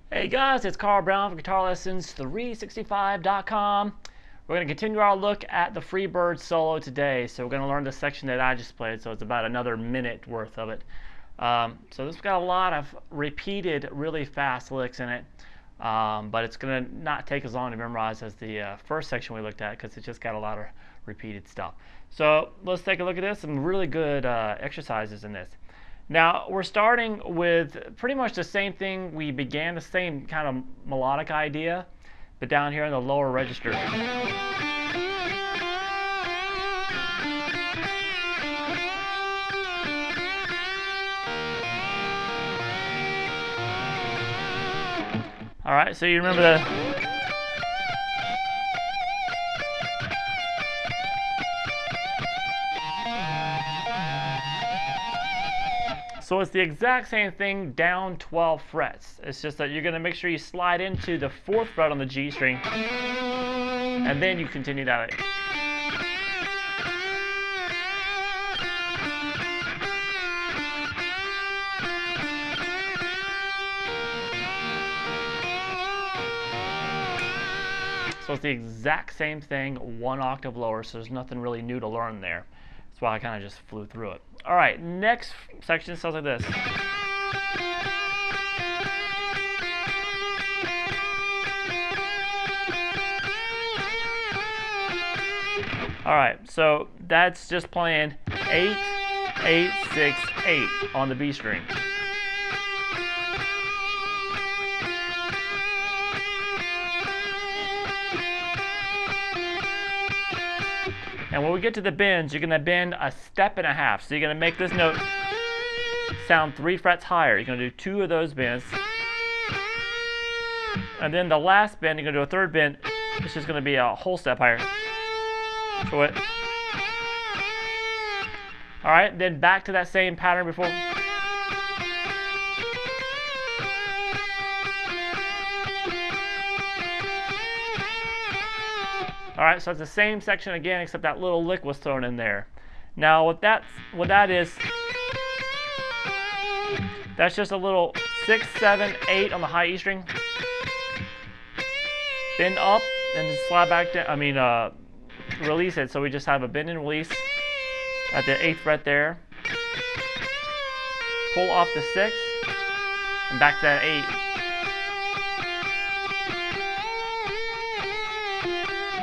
Hey guys, it's Carl Brown from GuitarLessons365.com. We're going to continue our look at the Freebird solo today. So we're going to learn the section that I just played, so it's about another minute worth of it. So this has got a lot of repeated, really fast licks in it, but it's going to not take as long to memorize as the first section we looked at because it's just got a lot of repeated stuff. So let's take a look at this. Some really good exercises in this. Now, we're starting with pretty much the same thing. We began the same kind of melodic idea, but down here in the lower register. All right, so you remember the... So it's the exact same thing down 12 frets. It's just that you're going to make sure you slide into the 4th fret on the G string, and then you continue that way. So it's the exact same thing, 1 octave lower, so there's nothing really new to learn there. That's why I kind of just flew through it. All right, next section sounds like this. All right, so that's just playing 8, 8, 6, 8 on the B string. And when we get to the bends, you're going to bend a step and a half. So you're going to make this note sound 3 frets higher. You're going to do 2 of those bends. And then the last bend, you're going to do a 3rd bend. It's just going to be a whole step higher. So it. All right, then back to that same pattern before. All right, so it's the same section again, except that little lick was thrown in there. Now, what that is, that's just a little 6, 7, 8 on the high E string. Bend up and just slide back down. Release it. So we just have a bend and release at the 8th fret there. Pull off the 6 and back to that 8.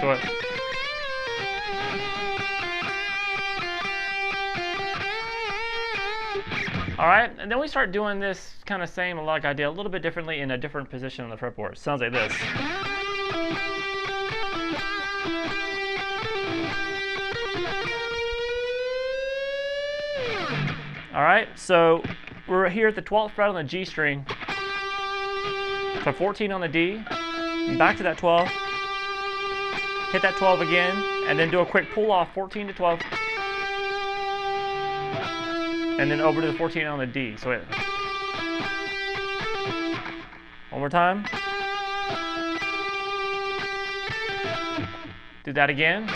Do it. All right, and then we start doing this kind of same melodic idea a little bit differently in a different position on the fretboard. Sounds like this. All right, so we're here at the 12th fret on the G string. So 14 on the D, and back to that 12. Hit that 12 again, and then do a quick pull off 14 to 12. And then over to the 14 on the D. So wait. One more time. Do that again.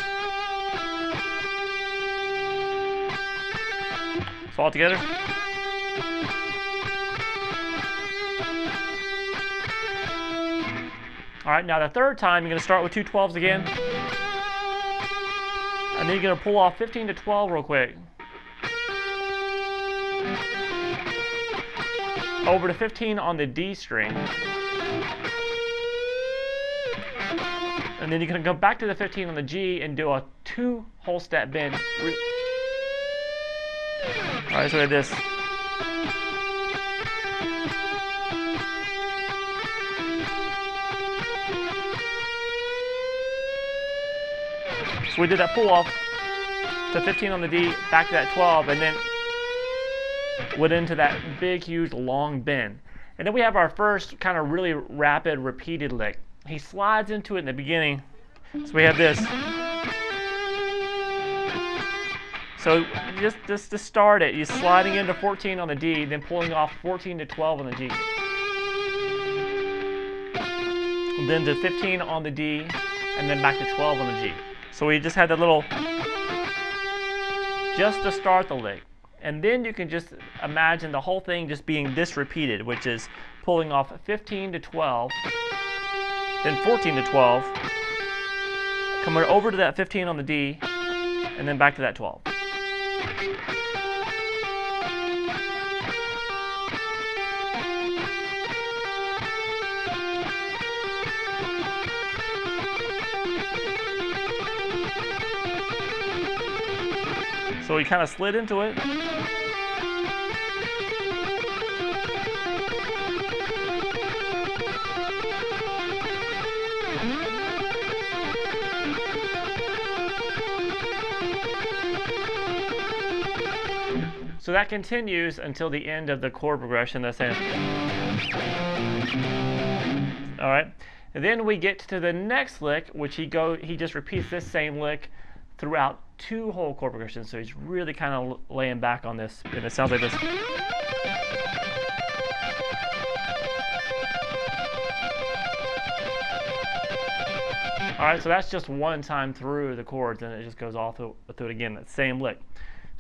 So all together. All right, now the 3rd time, you're going to start with 2 12s again. And then you're going to pull off 15 to 12 real quick. Over to 15 on the D string. And then you can go back to the 15 on the G and do a 2 whole step bend. Alright, so we have this. So we did that pull off to 15 on the D, back to that 12, and then went into that big, huge, long bend. And then we have our first kind of really rapid, repeated lick. He slides into it in the beginning. So we have this. So just to start it, he's sliding into 14 on the D, then pulling off 14 to 12 on the G. And then to 15 on the D, and then back to 12 on the G. So we just had that little, just to start the lick. And then you can just imagine the whole thing just being this repeated, which is pulling off 15 to 12, then 14 to 12, coming over to that 15 on the D, and then back to that 12. So he kind of slid into it. So that continues until the end of the chord progression. That's it. All right. And then we get to the next lick, which he just repeats this same lick throughout 2 whole chord progressions. So he's really kind of laying back on this, and it sounds like this. All right, so that's just one time through the chords, and it just goes all through it again, that same lick.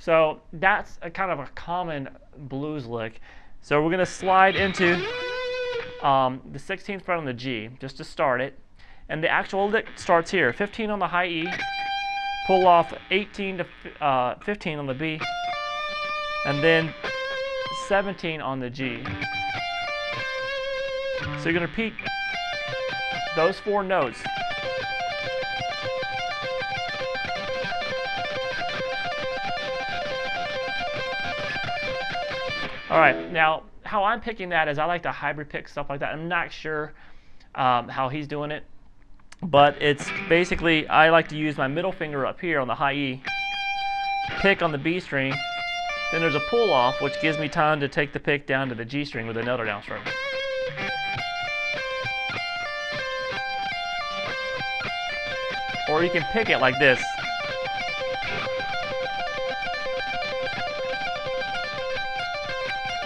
So that's a kind of a common blues lick. So we're going to slide into the 16th fret on the G, just to start it. And the actual lick starts here, 15 on the high E, pull off 18 to 15 on the B, and then 17 on the G. So you're going to repeat those 4 notes. All right, now how I'm picking that is I like to hybrid pick stuff like that. I'm not sure how he's doing it, but it's basically I like to use my middle finger up here on the high E, pick on the B string, then there's a pull off, which gives me time to take the pick down to the G string with another downstroke. Or you can pick it like this.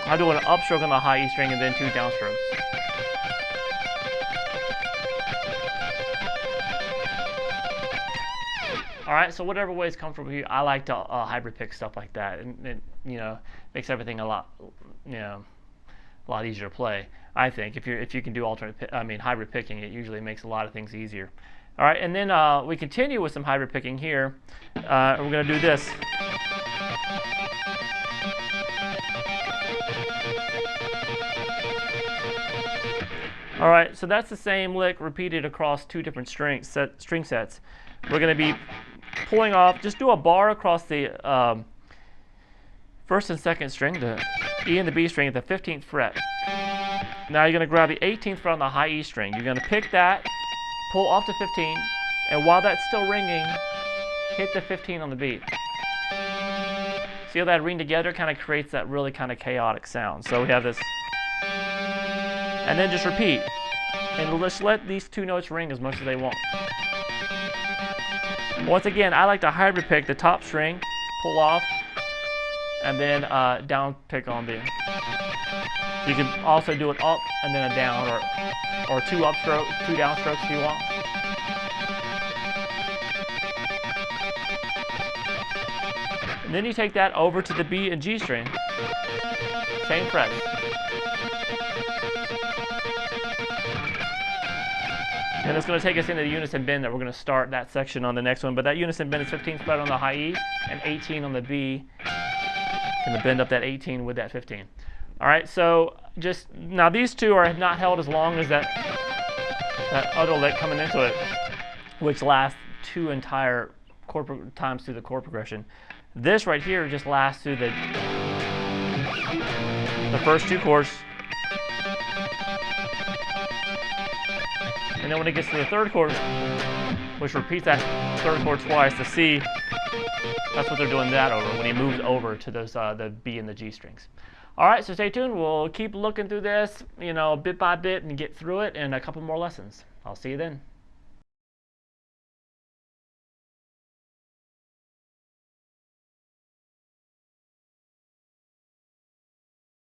I do an upstroke on the high E string and then 2 downstrokes. All right, so whatever way is comfortable for you, I like to hybrid pick stuff like that, and it, you know, makes everything a lot easier to play. I think if you can do hybrid picking, it usually makes a lot of things easier. All right, and then we continue with some hybrid picking here. We're going to do this. All right, so that's the same lick repeated across 2 different string sets. We're going to be pulling off, just do a bar across the 1st and 2nd string, the E and the B string at the 15th fret. Now you're going to grab the 18th fret on the high E string. You're going to pick that, pull off to 15, and while that's still ringing, hit the 15 on the beat. See how that ring together kind of creates that really kind of chaotic sound. So we have this. And then just repeat. And just let these 2 notes ring as much as they want. Once again, I like to hybrid pick the top string, pull off, and then down pick on the. You can also do it up and then a down, or 2 upstrokes, 2 downstrokes if you want. And then you take that over to the B and G string. Same fret. And it's going to take us into the unison bend that we're going to start that section on the next one. But that unison bend is 15th fret on the high E and 18 on the B. Going to bend up that 18 with that 15. All right, so just now these two are not held as long as that other lick coming into it, which lasts 2 entire chord times through the chord progression. This right here just lasts through the first 2 chords, and then when it gets to the 3rd chord, which repeats that 3rd chord twice, the C, that's what they're doing that over when he moves over to those the B and the G strings. All right, so stay tuned. We'll keep looking through this, bit by bit and get through it in a couple more lessons. I'll see you then.